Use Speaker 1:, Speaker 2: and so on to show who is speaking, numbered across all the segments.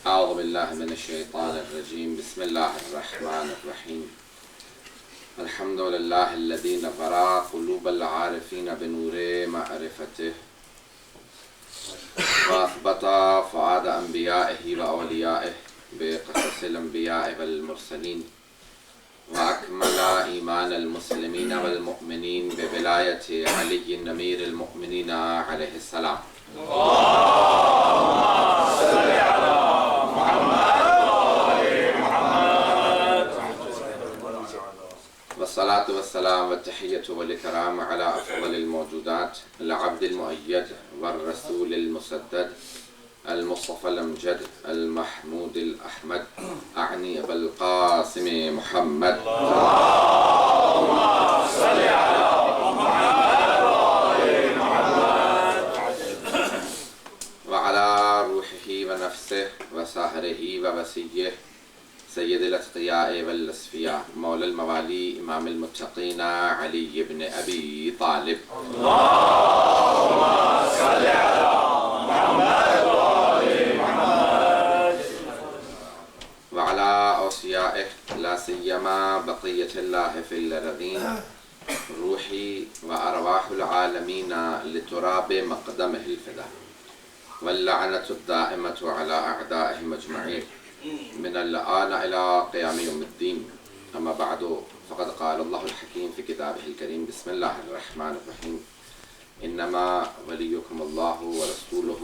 Speaker 1: أعوذ بالله من الشيطان الرجيم بسم الله الرحمن الرحيم الحمد لله الذي نور قلوب العارفين بنور معرفته وأثبت فؤاد أنبيائه وأوليائه بقصص الأنبياء والمرسلين وأكمل إيمان المسلمين والمؤمنين بولاية علي أمير المؤمنين عليه السلام. والصلاة والسلام والتحية والإكرام على أفضل الموجودات العبد المؤيد والرسول المسدد المصطفى الأمجد المحمود الأحمد أعني أبا القاسم محمد. اللهم صل على محمد وعلى روحه ونفسه وسهره ووسيه سيد الأتقياء والأصفياء مولى الموالي إمام المتقين علي بن أبي طالب. اللهم صل على محمد وعلى أوصيائه لا سيما بقية الله في الأرضين روحي وأرواح العالمين لتراب مقدمه الفداء واللعنة الدائمة على أعدائهم أجمعين من الآن إلى قيام يوم الدين. أما بعد فقد قال الله الحكيم في كتابه الكريم بسم الله الرحمن الرحيم إنما وليكم الله ورسوله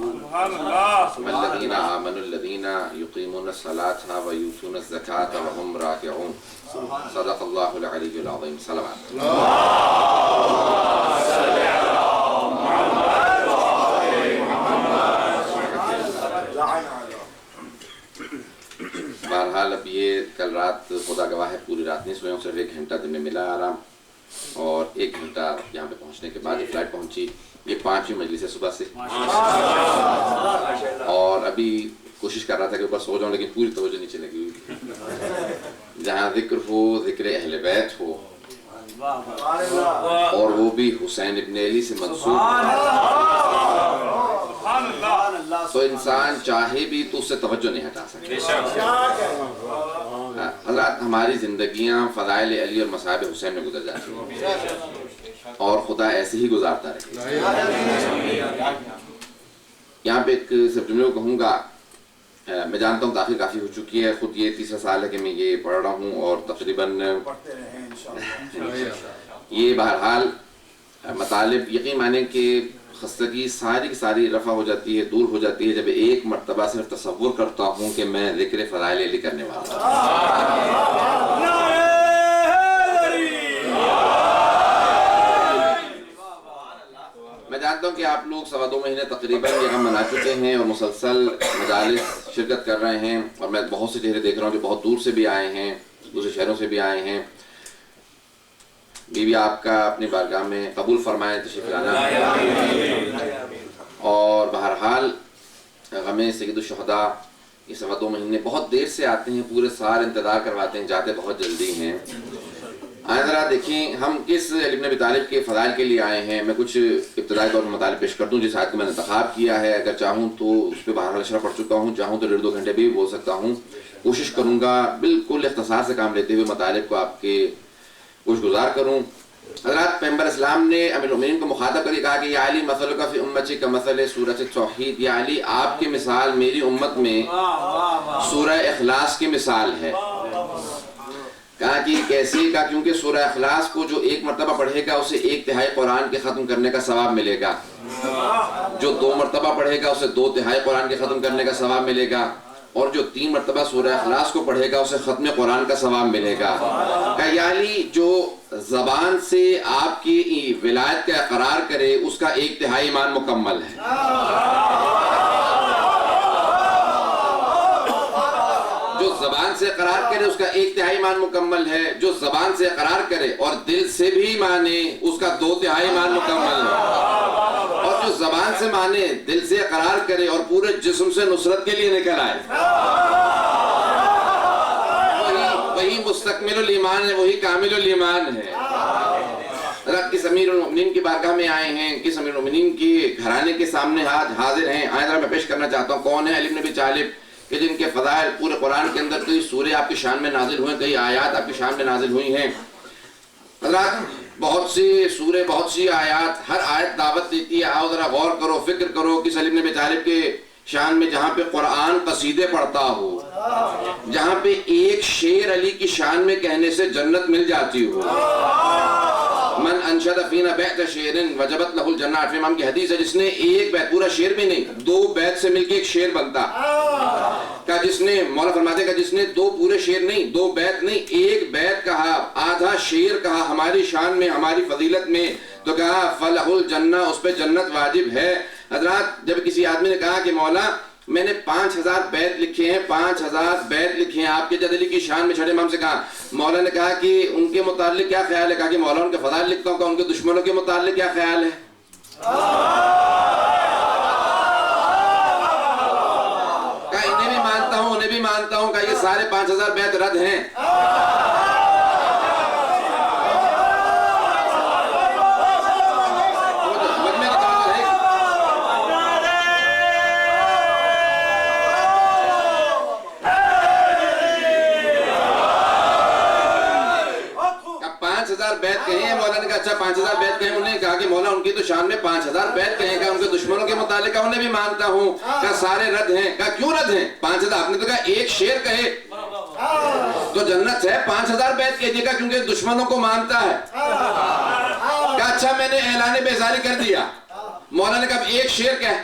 Speaker 1: والذين آمنوا الذين يقيمون الصلاة ويؤتون الزكاة وهم راكعون. صدق الله العلي العظيم. صلوات. بہرحال اب یہ کل رات خدا گواہ ہے پوری رات نہیں سوئے ہوں، صرف 1 گھنٹہ دن میں ملا آرام، اور 1 گھنٹہ یہاں پہ پہنچنے کے بعد فلائٹ پہنچی. یہ 5ویں مجلس ہے صبح سے، اور ابھی کوشش کر رہا تھا کہ اوپر سو جاؤں لیکن پوری توجہ نیچے لگی ہوئی. جہاں ذکر ہو ذکر اہل بیت ہو اور وہ بھی حسین ابن علی سے منسوب، تو انسان چاہے بھی تو اس سے توجہ نہیں ہٹا سکے. حضرات ہماری زندگیاں فضائل علی اور مصائب حسین میں گزر جاتی ہیں اور خدا ایسے ہی گزارتا رہے. یہاں پہ ایک صرف جملے کو کہوں گا، میں جانتا ہوں تاخیر کافی ہو چکی ہے، خود یہ 3 سال ہے کہ میں یہ پڑھ رہا ہوں، اور تقریباً یہ بہرحال مطالب یقین مانیں کہ خستگی ساری کی ساری رفع ہو جاتی ہے، دور ہو جاتی ہے جب ایک مرتبہ صرف تصور کرتا ہوں کہ میں ذکر فضائل علی کرنے والا ہوں. میں جانتا ہوں کہ آپ لوگ 2.25 مہینے تقریباً یہ غم منا چکے ہیں اور مسلسل مجالس شرکت کر رہے ہیں، اور میں بہت سے چہرے دیکھ رہا ہوں جو بہت دور سے بھی آئے ہیں، دوسرے شہروں سے بھی آئے ہیں. بیوی آپ کا اپنی بارگاہ میں قبول فرمائے تشریف لانا. اور بہرحال غم سید الشہداء یہ 2.25 مہینے بہت دیر سے آتے ہیں، پورے سال انتظار کرواتے ہیں، جاتے بہت جلدی ہیں. آئیں ذرا دیکھیں ہم کس علی بن ابی طالب کے فضائل کے لیے آئے ہیں. میں کچھ ابتدائی طور پر مطالب پیش کر دوں جس آیت کو میں نے انتخاب کیا ہے. اگر چاہوں تو اس پہ بہرحال اشارہ پڑھ چکا ہوں، چاہوں تو 1.5-2 گھنٹے بھی بول سکتا ہوں. کوشش کروں گا بالکل اختصار سے کام لیتے ہوئے مطالب کو آپ کے کچھ گزار کروں. حضرات پیغمبر اسلام نے امیر المؤمنین کو مخاطب کر کے کہا کہ یا علی مثلک فی امتی کمثل سورۃ التوحید، یا علی آپ کی مثال میری امت میں سورہ اخلاص کی مثال ہے. کہا کہ کیسی؟ کہا کیونکہ سورہ اخلاص کو جو 1 مرتبہ پڑھے گا اسے 1/3 قرآن کے ختم کرنے کا ثواب ملے گا، جو 2 مرتبہ پڑھے گا اسے 2/3 قرآن کے ختم کرنے کا ثواب ملے گا، اور جو 3 مرتبہ سورہ اخلاص کو پڑھے گا اسے ختم قرآن کا ثواب ملے گا. کہ یعنی جو زبان سے آپ کی ولایت کا اقرار کرے اس کا 1/3 ایمان مکمل ہے. جو زبان سے اقرار کرے اس کا 1/3 ایمان مکمل ہے، جو زبان سے اقرار کرے اور دل سے بھی مانے اس کا 2/3 ایمان مکمل ہے، اور جو زبان سے مانے دل سے اقرار کرے اور پورے جسم سے نصرت کے لیے نکل آئے وہی مستکمل الایمان ہے، وہی کامل الایمان ہے. کس امیر المؤمنین کی بارگاہ میں آئے ہیں، کس امیر المؤمنین کی گھرانے کے سامنے آج حاضر ہیں. آئیں ذرا میں پیش کرنا چاہتا ہوں کون ہے علی بن ابی طالب. کہ جن کے فضائل پورے قرآن کے اندر کئی سورے آپ کی شان میں نازل ہوئے، کئی آیات آپ کی شان میں نازل ہوئی ہیں۔ حضرات بہت سی سورے، بہت سی آیات، ہر آیت دعوت دیتی ہے آؤ ذرا غور کرو، فکر کرو کہ علی بن ابی طالب کے شان میں جہاں پہ قرآن قصیدے پڑھتا ہو، جہاں پہ ایک شعر علی کی شان میں کہنے سے جنت مل جاتی ہو۔ من انشد فینا بیت شعر وجبت لہ الجنہ، آٹھویں امام کی حدیث ہے، جس نے ایک بیت، پورا شعر بھی نہیں، 2 بیت سے مل کے ایک شعر بنتا، کہ جس نے، مولا فرماتے کہ جس نے 2 پورے شعر نہیں، 2 بیت نہیں، ایک بیت کہا، آدھا شعر کہا ہماری شان میں، ہماری فضیلت میں، تو کہا فلہ الجنہ، اس پہ جنت واجب ہے۔ حضرات جب کسی آدمی نے کہا کہ مولا میں نے 5000 بیت لکھے ہیں، 5000 بیت لکھے ہیں آپ کے جد علی کی شان میں، چھٹے امام سے کہا، مولا نے کہا کہ ان کے متعلق کیا خیال ہے؟ کہا کہ مولا ان کے فضائل لکھتا ہوں۔ کہا ان کے دشمنوں کے متعلق کیا خیال ہے؟ کہا انہیں بھی مانتا ہوں، انہیں بھی مانتا ہوں۔ کہا یہ سارے 5000 بیت رد ہیں۔ بیت کہیں ہیں، مولا نے کہا اچھا 5000 بیت کہیں، انہوں نے کہا کہ مولا ان کی تو شان میں 5000 بیت کہیں، کہا ان کے دشمنوں کے متعلق، کہا انہیں بھی مانتا ہوں۔ کہا سارے رد ہیں۔ کہا کیوں رد ہیں؟ 5000، آپ نے تو کہا ایک شعر کہے تو جنت ہے، 5000 بیت کہیے گا کیونکہ دشمنوں کو مانتا ہے۔ کہا اچھا میں نے اعلان بیزاری کر دیا۔ مولا نے کہا ایک شعر کہہ،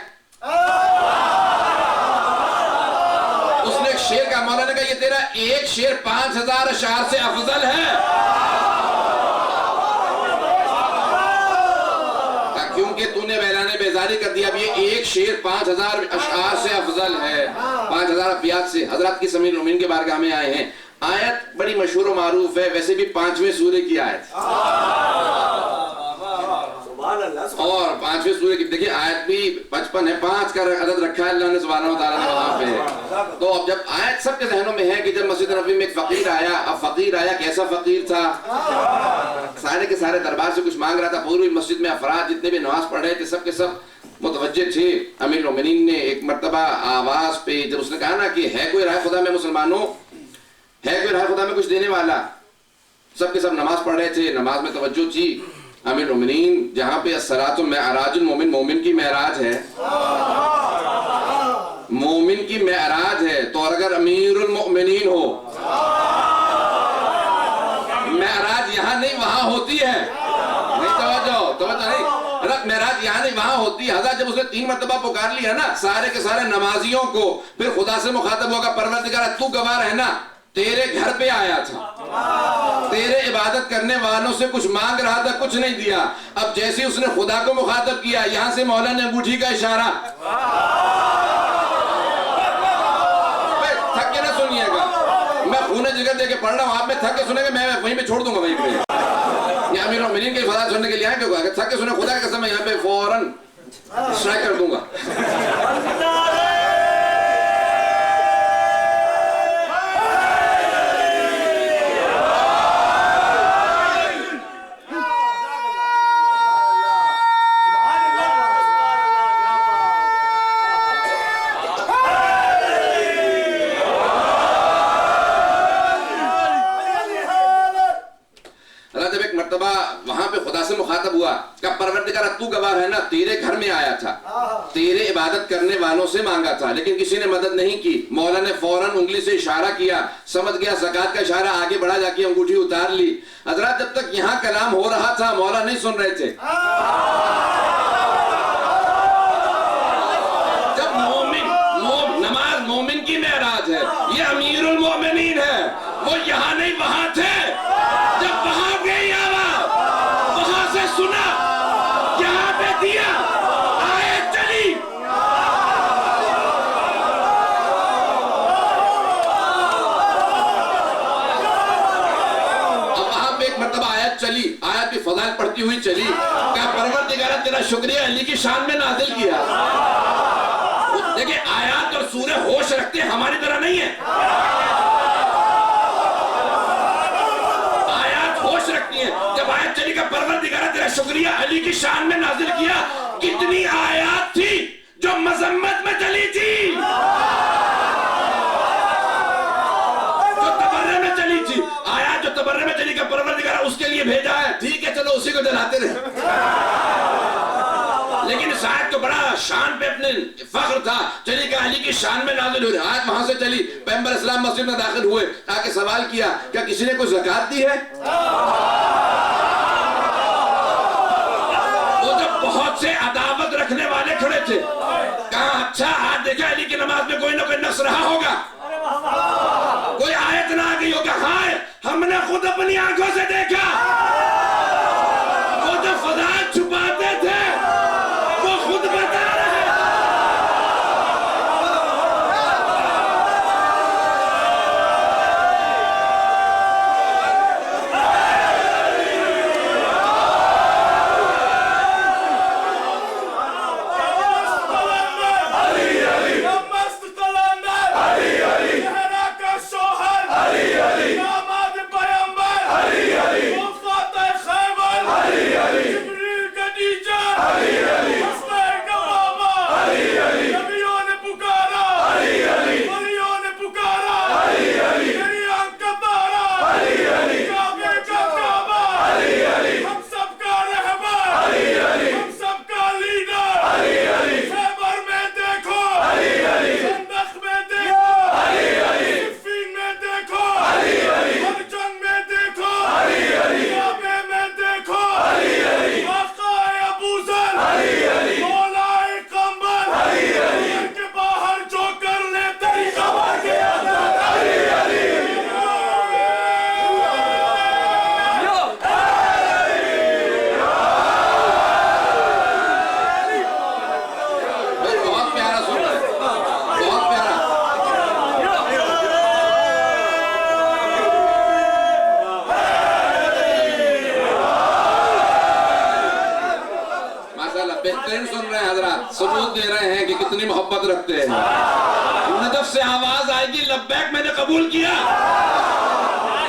Speaker 1: اس نے ایک شعر کہا، مولا نے کہا یہ تیرا ایک شعر 5000 اشعار سے افضل ہے، کیونکہ تو نے اعلان بیزاری کر دیا، اب یہ ایک شعر 5000 اشعار سے افضل ہے، 5000 ابیات سے۔ حضرات کی امیر المومنین کے بارگاہ میں آئے ہیں، آیت بڑی مشہور و معروف ہے، ویسے بھی 5ویں سورے کی آیت، اور 5ویں سورے کی دیکھیں آیت بھی 55 ہے، 5 کا عدد رکھا ہے اللہ نے سبحانہ وتعالیٰ نے وہاں پہ۔ تو اب جب آیت سب کے ذہنوں میں ہے کہ جب مسجد نبوی میں ایک فقیر آیا، اب فقیر آیا کیسا فقیر تھا؟ سارے کے سارے دربار سے کچھ مانگ رہا تھا، پوری مسجد میں افراد جتنے بھی نماز پڑھ رہے تھے سب کے سب متوجہ تھے۔ امیر المومنین نے ایک مرتبہ آواز پہ جب اس نے کہا نا کہ ہے کوئی رائے خدا میں مسلمانوں، ہے کوئی رائے خدا میں کچھ دینے والا، سب کے سب نماز پڑھ رہے تھے، نماز میں توجہ تھی۔ امیر المومنین جہاں پہ الصلاۃ معراج المومن، مومن کی معراج ہے، مومن کی معراج ہے، تو اگر امیر المؤمنین ہو، معراج یہاں نہیں وہاں ہوتی ہے، نہیں توجہ نہیں، معراج یہاں نہیں وہاں ہوتی ہے۔ حضرت جب اس نے 3 مرتبہ پکار لیا نا سارے کے سارے نمازیوں کو، پھر خدا سے مخاطب ہوگا، پروردگار تو گواہ رہنا، تیرے گھر پہ آیا تھا، تیرے عبادت کرنے والوں سے کچھ مانگ رہا تھا، کچھ نہیں دیا۔ اب جیسے اس نے خدا کو مخاطب کیا، یہاں سے مولا نے انگوٹھی کا اشارہ، تھک کے نہ سنیے گا، میں خونے جگہ دے کے پڑھ رہا ہوں، آپ میں تھک کے سنیں گے، میں وہیں پہ چھوڑ دوں گا وہیں پہ۔ یہ امیر المومنین کے فضائل سننے کے لیے آئے کہ تھک کے سنیں، خدا کی قسم میں یہاں پہ فوراً اسٹرائک کر دوں گا۔ وہاں پہ خدا سے مخاطب ہوا کہ پروردگار تو گواہ ہے نا، تیرے گھر میں آیا تھا، تیرے عبادت کرنے والوں سے مانگا تھا، لیکن کسی نے مدد نہیں کی۔ مولا نے فوراً انگلی سے اشارہ کیا، سمجھ گیا زکوٰۃ کا اشارہ، آگے بڑھا، جا کے انگوٹھی اتار لی۔ حضرات جب تک یہاں کلام ہو رہا تھا مولا نہیں سن رہے تھے۔ جب نماز مومن کی معراج ہے، یہ امیر المومنین ہے، وہ یہاں نہیں وہاں تھے، جب وہاں گئی آواز، وہاں سے سنا، یہاں پہ دیا، آیت چلی۔ اب وہاں پہ ایک مرتبہ آیت چلی، آیت کی فضائل پڑھتی ہوئی چلی، کہا پروردگار تیرا شکریہ علی کی شان میں نازل کیا۔ دیکھیں آیات اور سورہ ہوش رکھتے ہیں، ہماری طرح نہیں ہے، آیات ہوش رکھتی ہیں۔ جب آیت چلی کا پروردگار تیرا شکریہ علی کی شان میں نازل کیا، کتنی آیات تھی جو مذمت میں چلی تھی، تو اسی کو جلاتے رہے. لیکن اس آیت کو بڑا شان پہ اپنے فخر تھا. چلی کہ علی کی شان میں نازل ہوئی آیت وہاں سے چلی. پیغمبر اسلام مسجد میں داخل ہوئے, آ کے سوال کیا کیا کسی نے کوئی زکوٰۃ دی ہے؟ وہ جب بہت سے عداوت رکھنے والے کھڑے تھے, کہا اچھا آج دیکھا علی کی نماز میں کوئی نہ کوئی نقص رہا ہوگا, کوئی آیت نہ آ گئی ہوگا. ہاں ہم نے خود اپنی آنکھوں سے دیکھا, وہ جو فضائل چھپاتے تھے وہ خود بتا رہے. ثبوت دے رہے ہیں کہ کتنی محبت رکھتے ہیں. نجف سے آواز آئے گی لبیک میں نے قبول کیا.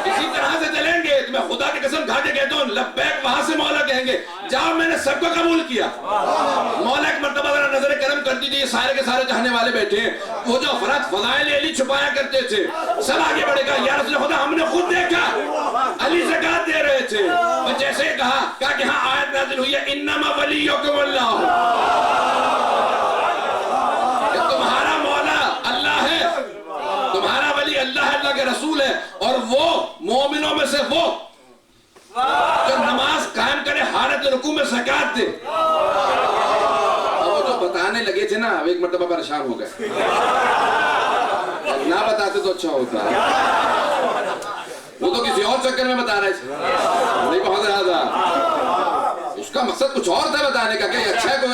Speaker 1: اسی طرح سے چلیں گے, میں خدا کی قسم کھا کے کہتا ہوں لبیک وہاں سے مولا کہیں گے جاؤ میں نے سب کو قبول کیا. مولا ایک مرتبہ ذرا نظر کرم کر دیجیے, سارے کے سارے چاہنے والے بیٹھے ہیں. وہ جو افراد فضائل علی چھپایا کرتے تھے سب آگے بڑھے گا, یا رسول خدا ہم نے خود دیکھا علی زکوٰۃ دے رہے تھے. اور جیسے کہا کہ ہاں آیت نازل ہوئی ہے انما ولیکم اللہ, تمہارا مولا اللہ ہے, تمہارا ولی اللہ ہے, اللہ کے رسول ہے. اور وہ مومنوں میں سے وہ جو نماز قائم کرے حالت رکوع میں زکوٰۃ دے. اور وہ جو بتانے لگے تھے نا اب ایک مرتبہ پریشان ہو گئے, نہ بتاتے تو اچھا ہوتا. وہ تو کسی اور چکر میں بتا رہے تھے, نہیں پہنچ رہا تھا. اس کا مقصد کچھ اور تھا بتانے کا کہ اچھا ہے کوئی,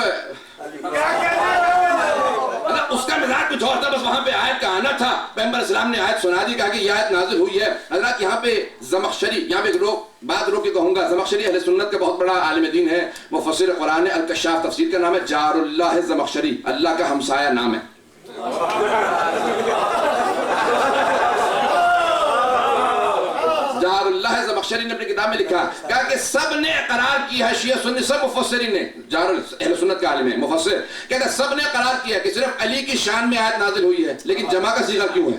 Speaker 1: اس کا مزاج کچھ اور تھا. بس وہاں پہ آیت کا آنا تھا, پیغمبر اسلام نے آیت سنا دی, کہا کہ یہ آیت نازل ہوئی ہے. حضرات یہاں پہ زمخشری, یہاں پہ بات روک کے کہوں گا, زمخشری اہل سنت کا بہت بڑا عالم دین ہے, مفسر قرآن ہے. الکشاف تفسیر کا نام ہے جار اللہ زمخشری, اللہ کا ہمسایہ نام ہے. جار اللہ زمخشری نے اپنی کتاب میں لکھا, کہا کہ سب نے اقرار کیا ہے, شیعہ سنی سب مفسرین نے, جار اہل سنت کا عالم ہے مفسر, کہتا ہے سب نے اقرار کیا کہ صرف علی کی شان میں آیت نازل ہوئی ہے, لیکن جمع کا صیغہ کیوں ہے؟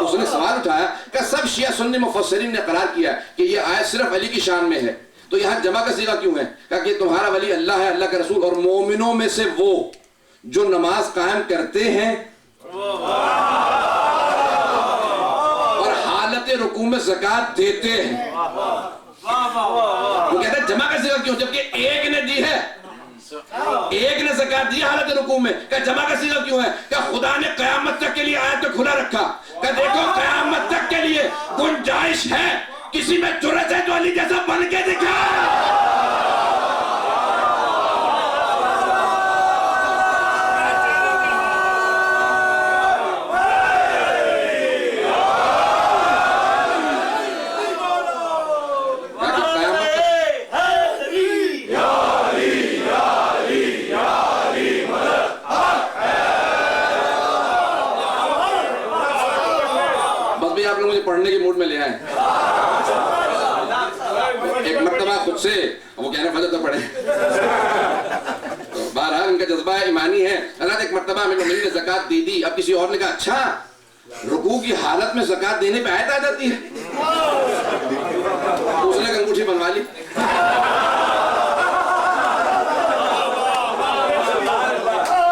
Speaker 1: اس نے سوال اٹھایا کہ سب شیعہ سنی مفسرین نے اقرار کیا کہ یہ آیت صرف علی کی شان میں ہے, تو یہاں جمع کا صیغہ کیوں ہے؟ کہا کہ تمہارا ولی اللہ ہے, اللہ کا رسول, اور مومنوں میں سے وہ جو نماز قائم کرتے ہیں اور حالت رکوع میں زکوٰۃ دیتے ہیں. وہ کہتا ہے جمع کا صیغہ کیوں, جبکہ ایک نے دی ہے, ایک نے زکوٰۃ دی حالت رکوع میں. کہ جمع کا صیغہ کیوں ہے؟ کہ خدا نے قیامت تک کے لیے آیت کو کھلا رکھا, کہ دیکھو قیامت تک کے لیے گنجائش ہے, کسی میں جرأت ہے تو علی جیسا بن کے دکھا. پڑھنے کے موڈ میں لے آئے. ایک مرتبہ خود سے وہ کہنے فجر تو پڑھے, بہرحال ان کا جذبہ ایمانی ہے. حضرت ایک مرتبہ امیر المومنین نے زکوٰۃ دے دی, اب کسی اور نے کہا اچھا رکوع کی حالت میں زکوٰۃ دینے پہ آیت آ جاتی ہے. اس نے انگوٹھی بنوا لی.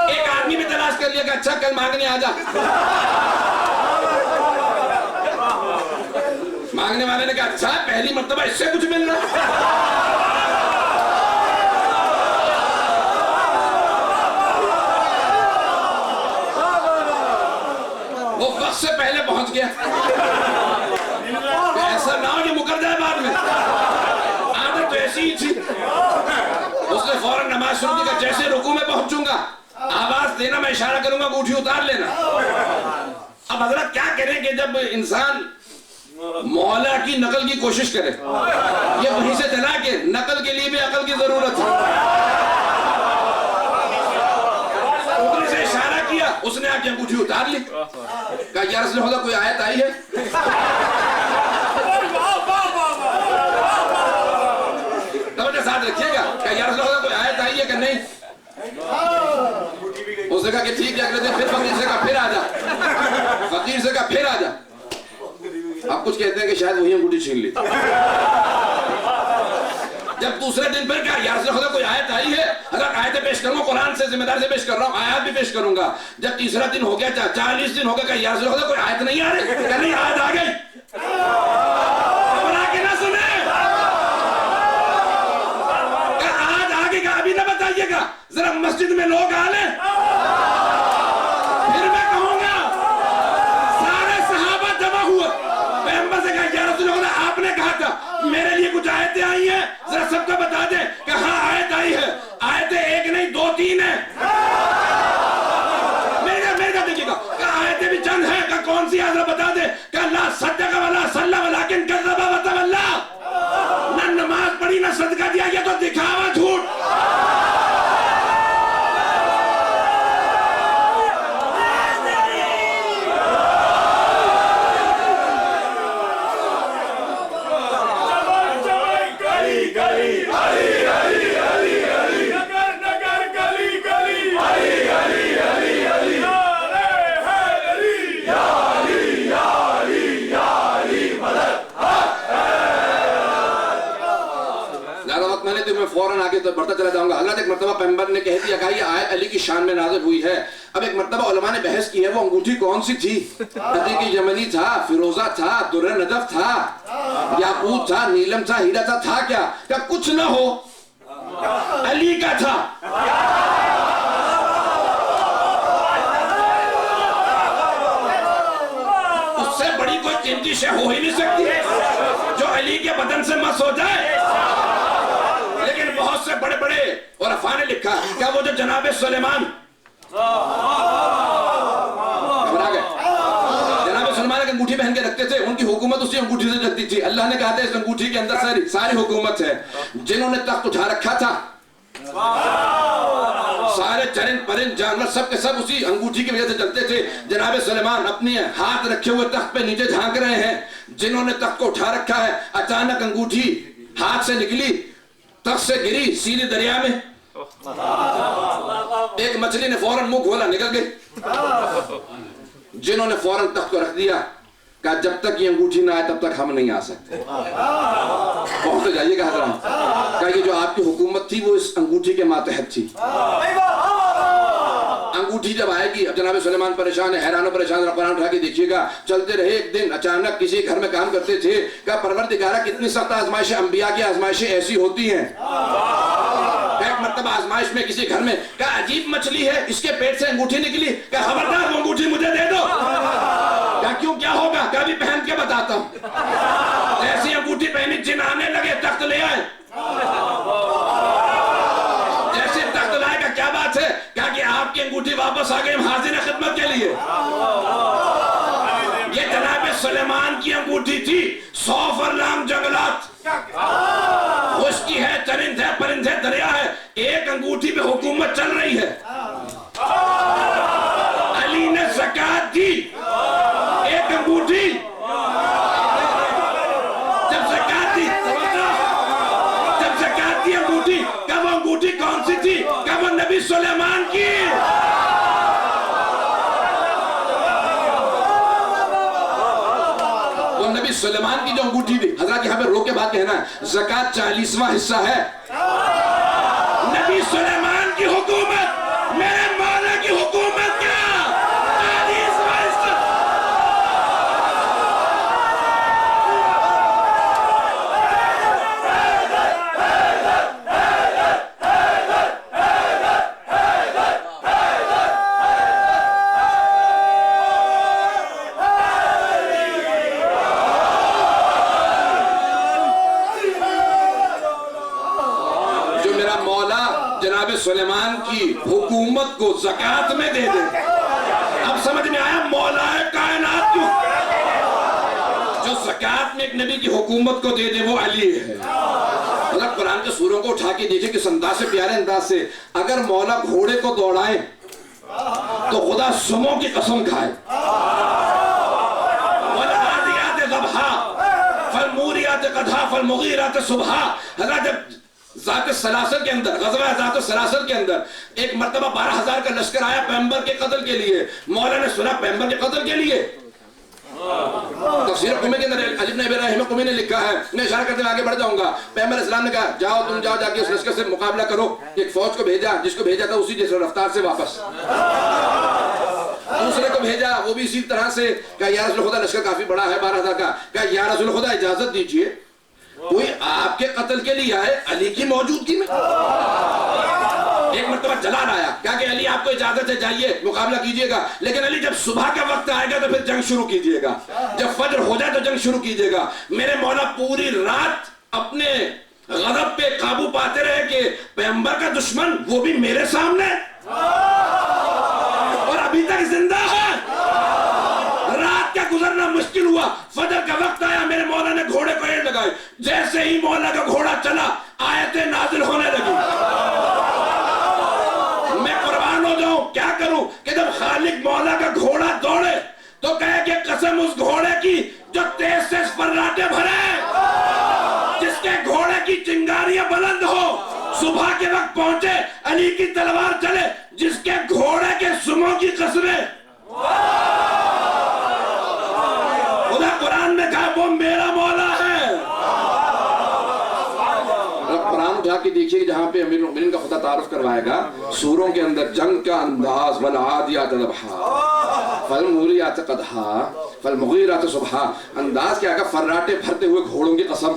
Speaker 1: ایک آدمی بھی تلاش کر لیا کہ اچھا کل مانگنے آ جا. مانگنے والے نے کہا اچھا پہلی مرتبہ اس سے کچھ ملنا. وہ وقت سے پہلے پہنچ گیا. ایسا نہ ہو کہ مکر جائے بعد میں. عادت تو ایسی ہی تھی. اس نے فوراً نماز شروع کی کہ جیسے رکوع میں پہنچوں گا آواز دینا, میں اشارہ کروں گا, انگوٹھی اتار لینا. اب حضرت کیا کریں کہ جب انسان مولا کی نقل کی کوشش کرے, یہ وہیں سے چلا کہ نقل کے لیے بھی عقل کی ضرورت ہے. انگلی سے اشارہ کیا, اس نے آ کے انگوٹھی اتار لی. کہا یا رسول اللہ کوئی آیت آئی ہے؟ توجہ ساتھ رکھیے گا. کہا یا رسول اللہ کوئی آیت آئی ہے کہ نہیں؟ اس نے کہا کہ ٹھیک ہے, اگلے دن پھر فقیر سے کہا پھر آ جا. فقیر سے کہا پھر آ جا. اب کچھ کہتے ہیں کہ شاید وہی انگوٹھی چھین لی. جب دوسرے دن پھر کہا یا رسول اللہ کوئی آیت آئی ہے؟ اگر آیتیں پیش کروں گا, قرآن سے ذمہ دار سے پیش کر رہا ہوں, آیات بھی پیش کروں گا. جب تیسرا دن ہو گیا, 40 دن ہو گیا, کہ یا رسول اللہ کوئی آیت نہیں آ رہی؟ کہ نہیں, آیت آ گئی. گھبرا کے نہ سنیں. کہ آج آگے کا ابھی نہ بتائیے گا, ذرا مسجد میں لوگ آ لیں پھر میں کہوں گا. سارے صحابہ جمع ہوئے, پیغمبر سے کہا یا رسول اللہ آپ نے کہا تھا میرے لیے کچھ آیتیں آئی ہیں, ذرا سب کو بتا دیں. کہ ہاں آیت آئی ہے. آیتیں ایک نہیں 2 3 ہیں. میرے کا دیکھیے گا کہ آیتیں بھی چند ہیں. کہ کون سی ہے ذرا بتا دیں. کہ لا صدق ولا صلی ولکن کذب وتولی. نہ نماز پڑھی نہ صدقہ دیا, یہ تو دکھاوا, جھوٹ. فوراً آگے تو بڑھتا چلا جاؤں گا. حضرت ایک مرتبہ پیغمبر نے کہہ دیا کہ یہ آیت علی کی شان میں نازل ہوئی ہے. اب ایک مرتبہ علماء نے بحث کی ہے وہ انگوٹھی کون سی تھی. عتیق یمنی تھا, فیروزہ تھا, در نجف تھا, یاقوت تھا, نیلم تھا, ہیرا تھا, تھا کیا؟ کہ کچھ نہ ہو, علی کا تھا. اس سے بڑی کوئی قیمتی شے ہو ہی نہیں سکتی جو علی کے بدن سے مس ہو جائے. لیکن بہت سے بڑے بڑے عرفاء نے لکھا کہ وہ جو جناب سلیمان سلمان ایک انگوٹھی پہن کے رکھتے تھے, ان کی حکومت اسی انگوٹھی سے چلتی تھی. اللہ نے کہا تھا اس انگوٹھی کے اندر ساری حکومت ہے. جنہوں نے تخت اٹھا رکھا تھا, سارے چرند پرند جانور سب کے سب اسی انگوٹھی کی وجہ سے چلتے تھے. جناب سلیمان اپنے ہاتھ رکھے ہوئے تخت پہ نیچے جھانک رہے ہیں. جنہوں نے تخت کو اٹھا رکھا ہے, اچانک انگوٹھی ہاتھ سے نکلی, تخت سے گری سیدھی دریا میں. ایک مچھلی نے فوراً منہ کھولا, نکل گئی. جنہوں نے فوراً تخت کو رکھ دیا, کہا جب تک یہ انگوٹھی نہ آئے تب تک ہم نہیں آ سکتے. پہنچتے جائیے گا حضرات. کہا یہ جو آپ کی حکومت تھی وہ اس انگوٹھی کے ماتحت تھی. انگوٹھی جب آئے گی, اب جناب سلیمان پریشان ہے, حیران و پریشان. قرآن اٹھا کے دیکھیے گا. چلتے رہے, ایک دن اچانک کسی گھر میں کام کرتے تھے. کہا پروردگارہ کتنی سخت آزمائشیں, انبیاء کی آزمائشیں ایسی ہوتی ہیں. ایک مرتبہ آزمائش میں کسی گھر میں, کہا عجیب مچھلی ہے, اس کے پیٹ سے انگوٹھی نکلی. کہا خبردار وہ انگوٹھی مجھے دے دو. کہا کیوں, کیا ہوگا؟ کہا بھی پہن کے بتاتا ہوں. ایسی انگوٹھی پہنی, جن آنے لگے تخت لے آئے. جیسے تخت لائے, کا کیا بات ہے؟ کہا کہ آپ کی انگوٹھی واپس آ گئی, ہم حاضر ہیں خدمت کے لیے. یہ جناب سلیمان کی انگوٹھی تھی. 100 فرلانگ جنگلات, خشکی ہے, چرند ہے, پرند ہے, دریا ہے, ایک انگوٹھی پہ حکومت چل رہی ہے. علی نے زکات دی, ایک انگوٹھی. جب زکات دی, جب زکات دی انگوٹھی, کب وہ انگوٹھی کون سی تھی؟ کب وہ نبی سلیمان کی. وہ نبی سلیمان کی جو انگوٹھی تھی، حضرات یہاں پہ روک کے بات کہنا ہے، زکوٰۃ 40واں حصہ ہے۔ نبی سلیمان کی حکومت، میرے مولا کی حکومت کیا 40واں حصہ۔ سلیمان کی حکومت کو زکوٰۃ میں دے دے۔ اب سمجھ میں آیا مولا کائنات کیوں؟ جو زکوٰۃ میں ایک نبی کی حکومت کو دے دے وہ علی ہے۔ حضرت قرآن کے سوروں کو اٹھا کے دیکھیں کس انداز سے، پیارے انداز سے، اگر مولا گھوڑے کو دوڑائے تو خدا سموں کی قسم کھائے۔ وَالْعَادِيَاتِ ضَبْحًا فَالْمُورِيَاتِ قَدْحًا فَالْمُغِيرَاتِ صُبْحًا۔ حضرت جب ذات سلاسل کے اندر، غزوہ ذات سلاسل کے اندر ایک مرتبہ 12,000 کا لشکر آیا پیغمبر کے قتل کے لیے، مولا نے سنا پیغمبر کے قتل کے لیے۔ تفسیر قمی کے اندر علی بن ابراہیم قمی نے لکھا ہے، میں اشارہ کرتے میں آگے بڑھ جاؤں گا، پیغمبر اسلام نے کہا جاؤ تم جاؤ جا کے اس لشکر سے مقابلہ کرو۔ ایک فوج کو بھیجا، جس کو بھیجا تھا اسی جیسے رفتار سے واپس، دوسرے کو بھیجا وہ بھی اسی طرح سے، کہا یا رسول خدا لشکر کافی بڑا ہے 12,000 کا، کہا یا رسول خدا اجازت دیجئے کوئی آپ کے قتل کے لیے آئے علی کی موجودگی میں۔ ایک مرتبہ جلال آیا، کہا کہ علی آپ کو اجازت ہے جائیے مقابلہ کیجئے گا، لیکن علی جب صبح کا وقت آئے گا تو پھر جنگ شروع کیجئے گا، جب فجر ہو جائے تو جنگ شروع کیجئے گا۔ میرے مولا پوری رات اپنے غضب پہ قابو پاتے رہے کہ پیغمبر کا دشمن وہ بھی میرے سامنے اور ابھی تک زندہ ہے۔ رات کا گزرنا مشکل ہوا، فجر کا وقت آیا، میرے مولا نے گھوڑے کو ایڑ لگائی، جیسے ہی مولا کا گھوڑا چلا آیتیں نازل ہونے لگی۔ میں قربان ہو جاؤں، کیا کروں کہ جب خالق مولا کا گھوڑا دوڑے تو کہے کہ قسم اس گھوڑے کی جو تیز سے فراٹے بھرے، جس کے گھوڑے کی چنگاریاں بلند ہو، صبح کے وقت پہنچے علی کی تلوار چلے، جس کے گھوڑے کے سموں کی قسمیں خدا قرآن میں کہا وہ میرا مولا ہے۔ قرآن اٹھا کے دیکھیے کہ جہاں پہ امیر المؤمنین کا خدا تعارف کروائے گا سوروں کے اندر جنگ کا انداز، وَالْعَادِيَاتِ ضَبْحًا فَالْمُورِيَاتِ قَدْحًا فَالْمُغِيرَاتِ صُبْحًا، انداز کیا ہے؟ فراٹے بھرتے ہوئے گھوڑوں کی قسم،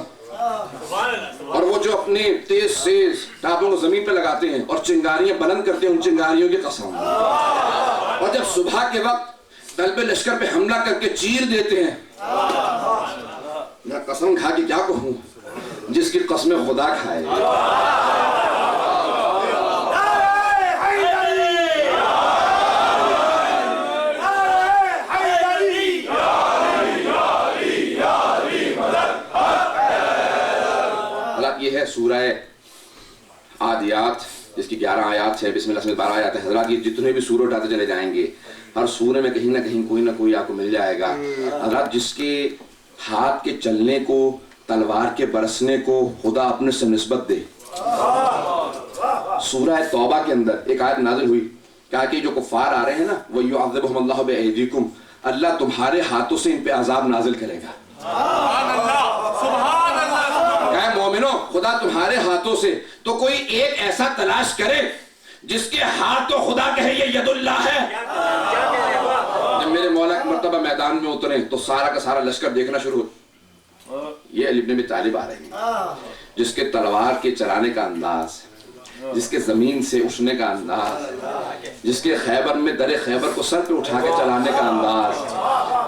Speaker 1: اور وہ جو اپنے تیز سیز ٹاپوں کو زمین پہ لگاتے ہیں اور چنگاریاں بلند کرتے ہیں، ان چنگاریوں کی قسم۔ اور جب صبح کے وقت قلب لشکر پہ حملہ کر کے چیر دیتے ہیں، میں قسم کھا کے کیا کہوں، جس کی قسم خدا کھائے۔ یہ ہے سورہ عادیات، جس کی 11 آیات ہے، بسم اللہ سے 12 آیات ہے۔ حضرات یہ جتنے بھی سورے اٹھاتے چلے جائیں گے، ہر سورے میں کہیں نہ کہیں کوئی نہ کوئی آپ کو مل جائے گا۔ حضرات جس کے ہاتھ کے چلنے کو، تلوار کے برسنے کو خدا اپنے سے نسبت دے۔ سورہ توبہ کے اندر ایک آیت نازل ہوئی، کہا کہ جو کفار آ رہے ہیں نا، وَيُعَذِّبُهُمُ اللَّهُ بِأَيْدِيكُمْ، اللہ تمہارے ہاتھوں سے ان پہ عذاب نازل کرے گا۔ کہا مومنوں خدا تمہارے ہاتھوں سے، تو کوئی ایک ایسا تلاش کرے جس کے ہاتھ تو خدا کہے یہ ید اللہ ہے۔ جب میرے مولا ایک مرتبہ میدان میں اترے تو سارا کا سارا لشکر دیکھنا شروع ہو، یہ علی بن ابی طالب آ رہے ہیں، جس کے تلوار کے چلانے کا انداز، جس کے زمین سے اٹھنے کا انداز، جس کے خیبر میں در خیبر کو سر پہ اٹھا کے چلانے کا انداز،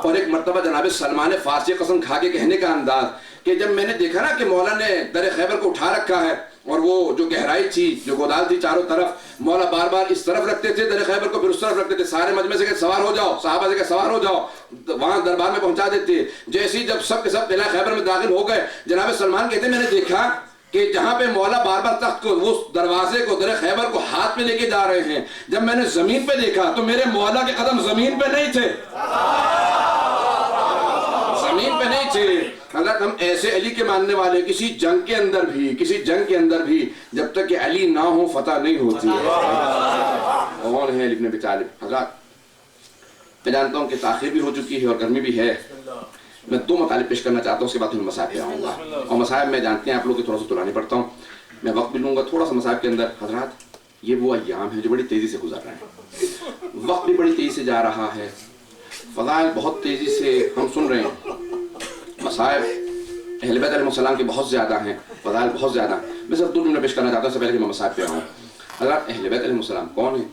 Speaker 1: اور ایک مرتبہ جناب سلمان فارسی قسم کھا کے کہنے کا انداز کہ جب میں نے دیکھا نا کہ مولا نے در خیبر کو اٹھا رکھا ہے، اور وہ جو گہرائی تھی، جو گودال تھی چاروں طرف، مولا بار بار اس طرف رکھتے تھے در خیبر کو، پھر اس طرف رکھتے تھے، سارے مجمع سے کہ سوار ہو جاؤ، صحابہ سے کہ سوار ہو جاؤ، وہاں دربار میں پہنچا دیتے۔ جیسے ہی جب سب کے سب قلعہ خیبر میں داخل ہو گئے، جناب سلمان کہتے ہیں میں نے دیکھا کہ جہاں پہ مولا بار بار تخت کو، وہ دروازے کو، در خیبر کو ہاتھ میں لے کے جا رہے ہیں، جب میں نے زمین پہ دیکھا تو میرے مولا کے قدم زمین پہ نہیں تھے، زمین پہ نہیں تھے۔ حضرت ہم ایسے علی کے ماننے والے، کسی جنگ کے اندر بھی جب تک کہ علی نہ ہو فتح نہیں ہوتی ہے۔ کون ہے علی بن ابی طالب؟ حضرات میں جانتا ہوں کہ تاخیر بھی ہو چکی ہے اور گرمی بھی ہے، میں 2 مطالب پیش کرنا چاہتا ہوں، اس کے بعد پھر مصائب پہ آؤں گا، اور مصائب میں جانتے ہیں آپ لوگ کہ تھوڑا سا طولانی پڑتا ہوں، میں وقت بھی لوں گا تھوڑا سا مصائب کے اندر۔ حضرات یہ وہ ایام ہیں جو بڑی تیزی سے گزر رہے ہیں، وقت بھی بڑی تیزی سے جا رہا ہے، فضائل بہت تیزی سے ہم سن رہے ہیں، مصائب اہل بیت علیہ السلام کے بہت زیادہ ہیں، فضائل بہت زیادہ ہیں۔ میں صرف 2 جملے پیش کرنا چاہتا ہوں اس سے پہلے کہ میں مصائب پہ آؤں۔ حضرات اہل بیت علیہ السلام کون ہیں؟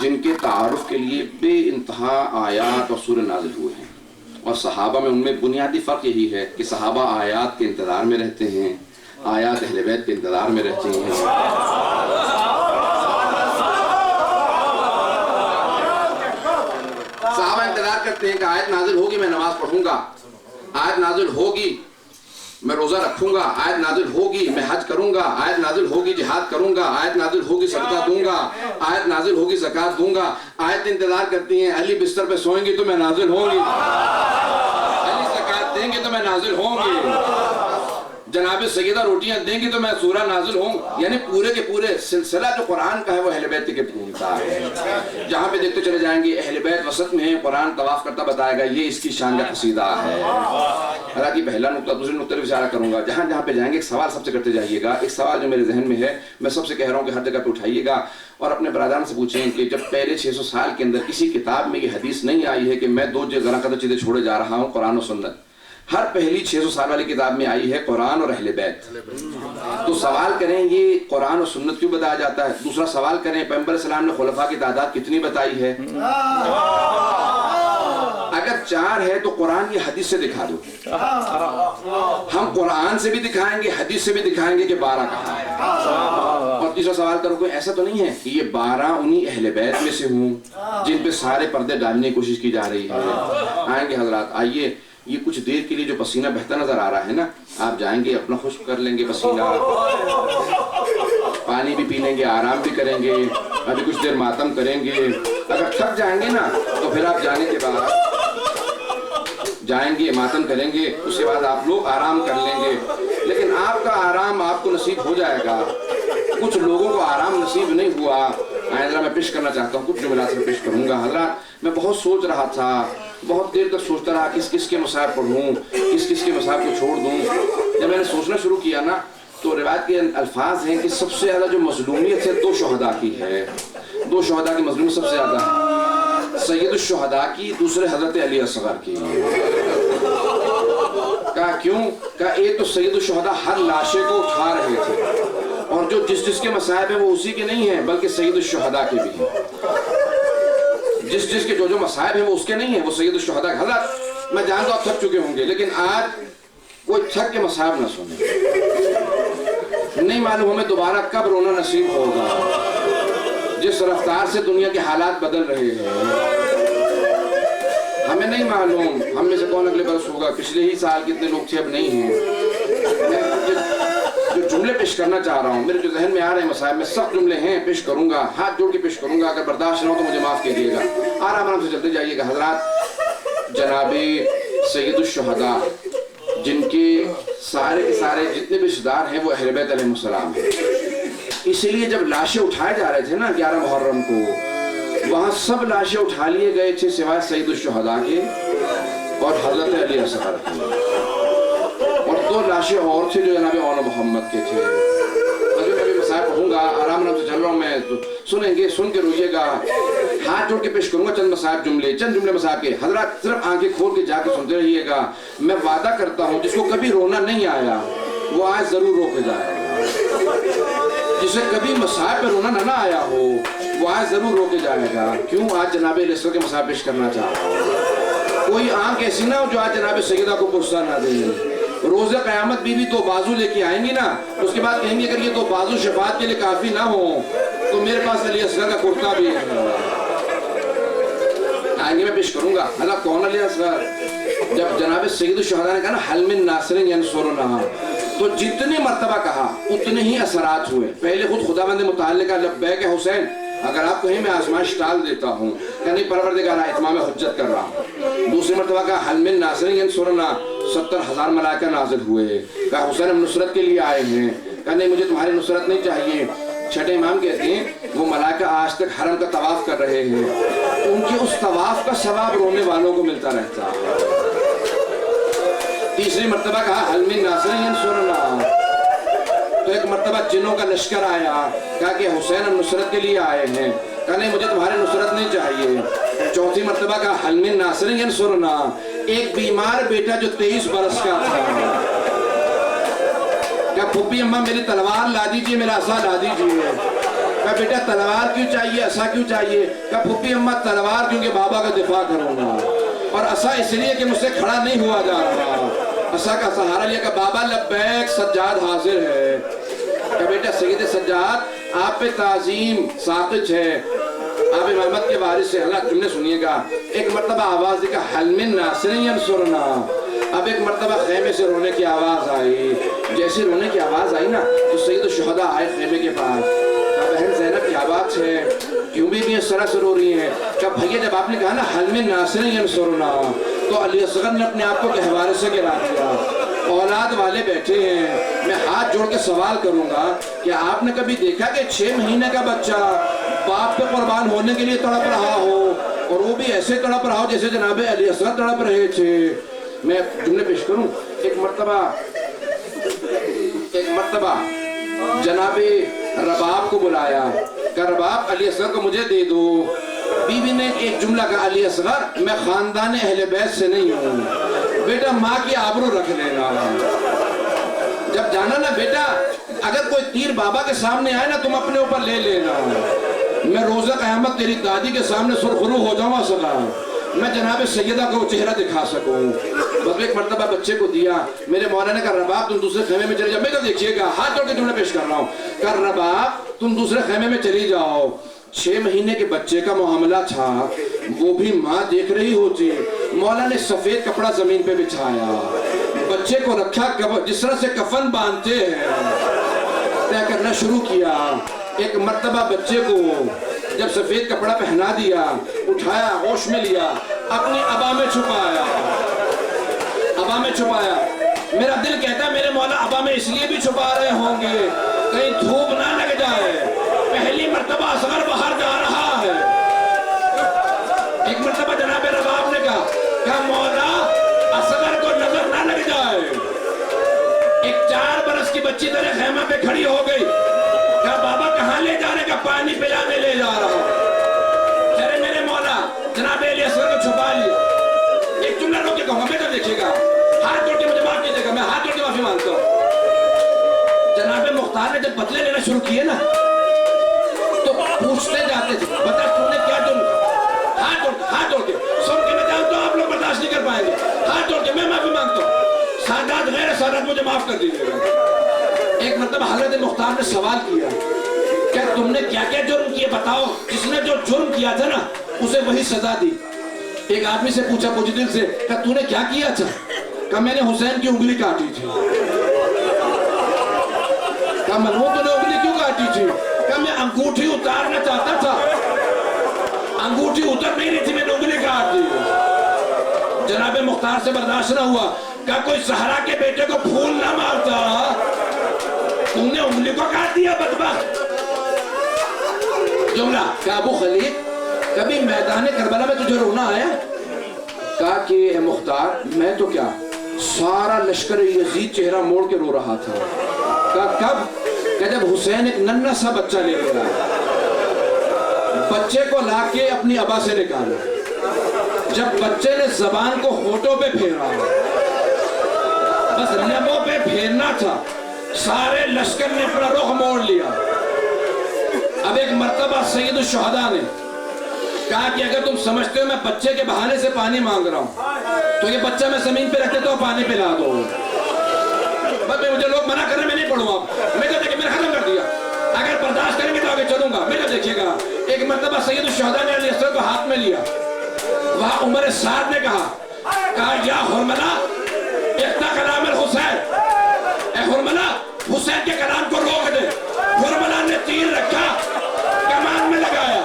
Speaker 1: جن کے تعارف کے لیے بے انتہا آیات اور سورہ نازل ہوئے ہیں، اور صحابہ میں ان میں بنیادی فرق یہی ہے کہ صحابہ آیات کے انتظار میں رہتے ہیں، آیات اہل بیت کے انتظار میں رہتے ہیں۔ صحابہ انتظار کرتے ہیں کہ آیت نازل ہوگی میں نماز پڑھوں گا، آیت نازل ہوگی میں روزہ رکھوں گا، آیت نازل ہوگی میں حج کروں گا، آیت نازل ہوگی جہاد کروں گا، آیت نازل ہوگی صدقہ دوں گا، آیت نازل ہوگی زکوٰۃ دوں گا۔ آیت انتظار کرتی ہیں علی بستر پہ سوئیں گی تو میں نازل ہوں گی، علی زکوٰۃ دیں گے تو میں نازل ہوں گی، جناب سیدہ روٹیاں دیں گی تو میں سورہ نازل ہوں۔ یعنی پورے کے پورے سلسلہ جو قرآن کا ہے وہ اہل بیت کے گھومتا ہے۔ جہاں پہ دیکھتے چلے جائیں گے اہل بیت وسط میں ہے، قرآن طواف کرتا بتائے گا یہ اس کی شان کا قصیدہ ہے۔ حالانکہ پہلا نقطہ، دوسرے نقطے پر اشارہ کروں گا، جہاں جہاں پہ جائیں گے ایک سوال سب سے کرتے جائیے گا، ایک سوال جو میرے ذہن میں ہے میں سب سے کہہ رہا ہوں کہ ہر جگہ پہ اٹھائیے گا اور اپنے برادران سے پوچھیں کہ جب پہلے 600 سال کے اندر کسی کتاب میں یہ حدیث نہیں آئی ہے کہ میں 2 ذرا قدر چیزیں چھوڑے جا رہا ہوں، قرآن و سنت، ہر پہلی 600 سال والی کتاب میں آئی ہے قرآن اور اہل بیت، تو سوال کریں یہ قرآن اور سنت کیوں بتایا جاتا ہے؟ دوسرا سوال کریں پیغمبر السلام نے خلفاء کی تعداد کتنی بتائی ہے؟ اگر 4 ہے تو قرآن یہ حدیث سے دکھا دو، ہم قرآن سے بھی دکھائیں گے حدیث سے بھی دکھائیں گے کہ 12 کہاں ہے۔ اور تیسرا سوال کرو کوئی ایسا تو نہیں ہے کہ یہ 12 انہی اہل بیت میں سے ہوں جن پہ سارے پردے ڈالنے کی کوشش کی جا رہی ہے؟ آئیں گے حضرات، آئیے، یہ کچھ دیر کے لیے جو پسینہ بہتا نظر آ رہا ہے نا، آپ جائیں گے اپنا خشک کر لیں گے پسینہ، پانی بھی پی لیں گے، آرام بھی کریں گے، ابھی کچھ دیر ماتم کریں گے، اگر تھک جائیں گے نا تو پھر آپ جانے کے بعد جائیں گے ماتم کریں گے، اس کے بعد آپ لوگ آرام کر لیں گے، لیکن آپ کا آرام آپ کو نصیب ہو جائے گا، کچھ لوگوں کو آرام نصیب نہیں ہوا۔ حضرات میں پیش کرنا چاہتا ہوں، کچھ جملات میں پیش کروں گا۔ حضرات میں بہت سوچ رہا تھا، بہت دیر تک سوچتا رہا کس کس کے مصائب پڑھوں، کس کس کے مصائب کو چھوڑ دوں۔ جب میں نے سوچنا شروع کیا نا تو روایت کے الفاظ ہیں کہ سب سے زیادہ جو مظلومیت ہے 2 شہداء کی ہے، 2 شہداء کی مظلومیت سب سے زیادہ ہے، سید الشہداء کی، دوسرے حضرت علی اصغر کی۔ کہا کیوں؟ کہا ایک تو سید الشہداء ہر لاشے کو اٹھا رہے تھے، اور جو جس کے مصائب ہیں وہ اسی کے نہیں ہیں بلکہ سید الشہداء کے بھی ہیں، جس کے جو مصائب ہیں وہ اس کے نہیں ہیں، وہ سید الشہداء کے۔ حضرت میں جانتا ہوں آپ تھک چکے ہوں گے، لیکن آج کوئی تھک کے مصائب نہ سنیں، نہیں معلوم ہمیں دوبارہ کب رونا نصیب ہوگا، جس رفتار سے دنیا کے حالات بدل رہے ہیں ہمیں نہیں معلوم ہم میں سے کون اگلے برس ہوگا، پچھلے ہی سال کتنے لوگ تھے اب نہیں ہیں۔ میں جو جملے پیش کرنا چاہ رہا ہوں، میرے جو ذہن میں آ رہے ہیں مصائب میں سخت جملے ہیں، پیش کروں گا، ہاتھ جوڑ کے پیش کروں گا، اگر برداشت نہ ہو تو مجھے معاف کیجیے گا، آرام سے چلتے جائیے گا۔ حضرات جناب سید الشہداء جن کے سارے کے سارے جتنے بھی رشتہ دار ہیں وہ اہل بیت علیہ السلام ہیں، اسی لیے جب لاشیں اٹھائے جا رہے تھے نا 11 محرم کو، وہاں سب لاشیں اٹھا لیے گئے تھے سوائے سید الشہداء کے اور حضرت علی اصغر کے، اور 2 لاشیں اور تھے جو جناب اول محمد کے تھے۔ میں مصائب پڑھوں گا، آرام سے چل رہا ہوں، میں سنیں گے، سن کے روئیے گا، ہاتھ جوڑ کے پیش کروں گا چند مصائب چند جملے مصائب کے۔ حضرات صرف آنکھیں کھول کے جا کے سنتے رہیے گا، میں وعدہ کرتا ہوں جس کو کبھی رونا نہیں آیا وہ آج ضرور رو کے جائے گا، جسے کبھی مصائب پہ رونا نہ آیا ہو وہ آج ضرور رو کے جائے گا۔ کیوں؟ آج جناب علیہ السلام کے مصائب پیش کرنا چاہتا ہوں، کوئی آنکھ ایسی نہ ہو جو آج جناب سیدہ کو پرسہ نہ دے۔ روز قیامت بھی 2 بازو لے کے آئیں گی نا، اس کے بعد کہیں گے اگر یہ 2 بازو شفاعت کے لیے کافی نہ ہوں تو میرے پاس علی اصغر کا کرتا بھی ہے، آئیں گے میں پیش کروں گا۔ اللہ کون علی اصغر؟ جب جناب سید الشہداء نے کہا نا حل من ناصر ینصرنا، تو جتنی مرتبہ کہا اتنے ہی اثرات ہوئے۔ پہلے خود خداوند متعال نے کہا لبیک حسین، اگر آپ کہیں میں آزمائش ٹال دیتا ہوں کہ نہیں پروردگار اتمام حجت کر رہا ہوں۔ دوسری مرتبہ کہا حل من ناصر ینصرنا، 70,000 ملائکہ نازل ہوئے، کہا حسین ہم نصرت کے لیے آئے ہیں، کہا نہیں مجھے تمہاری نصرت نہیں چاہیے۔ چھٹے امام کہتے ہیں وہ ملائکہ آج تک حرم کا طواف کر رہے ہیں، ان کے اس طواف کا ثواب رونے والوں کو ملتا رہتا ہے۔
Speaker 2: تیسری مرتبہ کہا حل من ناصر ینصرنا. تو ایک مرتبہ جنوں کا لشکر آیا, کہا کہ حسین ہم نصرت کے لیے آئے ہیں. کہا نہیں مجھے تمہارے نصرت نہیں چاہیے. چوتھی مرتبہ کہا حل من ناصر ینصرنا. ایک بیمار بیٹا جو 23 برس کا تھا, کہا پھوپھی اماں میری تلوار لا دیجئے, میرا عصا لا دیجئے. کہا بیٹا تلوار کیوں چاہیے, عصا کیوں چاہیے؟ کہا پھوپھی اماں تلوار کیونکہ بابا کا دفاع کروں گا, اور عصا اس لیے کہ مجھ سے کھڑا نہیں ہوا جا رہا. عصا کا سہارا لیا. کہ بابا لبیک, سجاد حاضر ہے. کہ بیٹا سید سجاد آپ پہ تعظیم ساقط ہے, آپ امامت کے وارث سے. اللہ تم نے سنیے گا. ایک مرتبہ آواز دی کہ حل من ناصر ینصرنا. اب ایک مرتبہ خیمے سے رونے کی آواز آئی. جیسے رونے کی آواز آئی نا تو سید الشہداء آئے خیمے کے پاس. کہا بہن زینب کیا بات ہے, کیوں بھی اس طرح سے رو رہی ہیں؟ کہا بھیا جب آپ نے کہا نا حل من ناصر ینصرنا تو علی اصغر نے اپنے آپ کو گہوارے سے گرا دیا. اولاد والے بیٹھے ہیں, میں ہاتھ جوڑ کے سوال کروں گا کہ آپ نے کبھی دیکھا کہ 6 مہینے کا بچہ باپ پہ قربان ہونے کے لیے تڑپ رہا ہو, اور وہ بھی ایسے تڑپ رہا ہو جیسے جناب علی اصغر تڑپ رہے تھے؟ میں جملے پیش کروں. ایک مرتبہ جناب رباب کو بلایا. کہ رباب علی اصغر کو مجھے دے دو. بی بی نے ایک جملہ کہا علی اصغر میں خاندان اہل بیت سے نہیں ہوں, بیٹا ماں کی آبرو رکھ لینا. جب جانا نا بیٹا, اگر کوئی تیر بابا کے سامنے آئے نا تم اپنے اوپر لے لینا. میں روزہ قیامت تیری دادی کے سامنے سرخرو ہو جاؤں اصلا, میں جناب سیدہ کو چہرہ دکھا سکوں. بس ایک مرتبہ بچے کو دیا. میرے مولا نے کہا رباب تم دوسرے خیمے میں چلے جاؤ. میں تو دیکھیے گا, ہاتھ جوڑ کے جملہ پیش کر رہا ہوں. کہا رباب تم دوسرے خیمے میں چلی جاؤ. 6 مہینے کے بچے کا معاملہ تھا, وہ بھی ماں دیکھ رہی ہوتی. مولا نے سفید کپڑا زمین پہ بچھایا, بچے کو رکھا جس طرح سے کفن باندھتے ہیں, طے کرنا شروع کیا. ایک مرتبہ بچے کو جب سفید کپڑا پہنا دیا, اٹھایا, ہوش میں لیا, اپنی ابا میں چھپایا. میرا دل کہتا ہے میرے مولا ابا میں اس لیے بھی چھپا رہے ہوں گے کہیں دھوپ نہ لگ جائے. پہلی مرتبہ اصغر باہر جا رہا ہے. ایک مرتبہ جناب رباب نے کہا مولا اصغر کو نظر نہ لگ جائے. ایک 4 برس کی بچی تیرے خیمہ پہ کھڑی ہو گئی. کہا بابا کہاں لے جانے کا؟ پانی پلانے لے جا رہا. چلے میرے مولا جناب علی اصغر کو چھپا لیا. ایک جملہ روک کے کہوں گا, بیٹا دیکھیے گا, ہاتھ جوڑ کے مجھے معاف کیجیے گا, میں ہاتھ جوڑ کے معافی مانگتا ہوں. جناب مختار نے جب بدلے لینا شروع کیے نا تو پوچھتے جاتے تھے بتا تم نے کیا جرم کیا. ہاتھ جوڑ کے سن کے میں جاؤں تو آپ لوگ برداشت نہیں کر پائیں گے. ہاتھ جوڑ کے میں معافی مانگتا ہوں. سادات غیر سادات مجھے معاف کر دیجیے گا. ایک مرتبہ حضرت مختار نے سوال کیا کہ تم نے کیا کیا جرم کیے بتاؤ. جس نے جو جرم کیا تھا نا اسے وہی سزا دی. ایک آدمی سے پوچھا پوچھ دل سے کہ تو نے کیا کیا تھا؟ کہ میں نے حسین کی انگلی کاٹی تھی. کہ منو تو نے انگلی کیوں کاٹی تھی؟ کہ میں انگوٹھی اتارنا چاہتا تھا, انگوٹھی اتر نہیں رہی تھی, میں نے انگلی کاٹ دی. جناب مختار سے برداشت نہ ہوا. کہ کوئی صحرا کے بیٹے کو پھول نہ مارتا, تم نے انگلی کو کاٹ دیا بدبخت. جملہ کہ ابو خلیق کبھی میدان کربلا میں تجھے رونا آیا؟ کہا کہ اے مختار میں تو کیا, سارا لشکر یزید چہرہ موڑ کے رو رہا تھا. کہا کب؟ کہ جب حسین ایک ننھا سا بچہ لے کر آیا, بچے کو لا کے اپنی ابا سے نکالا. جب بچے نے زبان کو ہونٹوں پہ پھیرا, بس لبوں پہ پھیرنا تھا, سارے لشکر نے اپنا رخ موڑ لیا. اب ایک مرتبہ سید الشہداء نے کہا کہ اگر تم سمجھتے ہو میں بچے کے بہانے سے پانی مانگ رہا ہوں تو یہ بچہ میں زمین پہ رکھتے تو پانی پلا دو. بس مجھے لوگ منع کر رہے, میں نہیں پڑھوں. اب میں تو دیکھیں میں نے ختم کر دیا, اگر برداشت کریں گے تو آگے چلوں گا. میں تو دیکھیے گا. ایک مرتبہ سید الشہداء نے علی اصغر کو ہاتھ میں لیا. وہاں عمر سعد نے کہا یا حرملہ اقطع کلام الحسین, اے حرملہ حسین کے کلام کو روک دے. حرملہ نے تیر رکھا, کمان میں لگایا.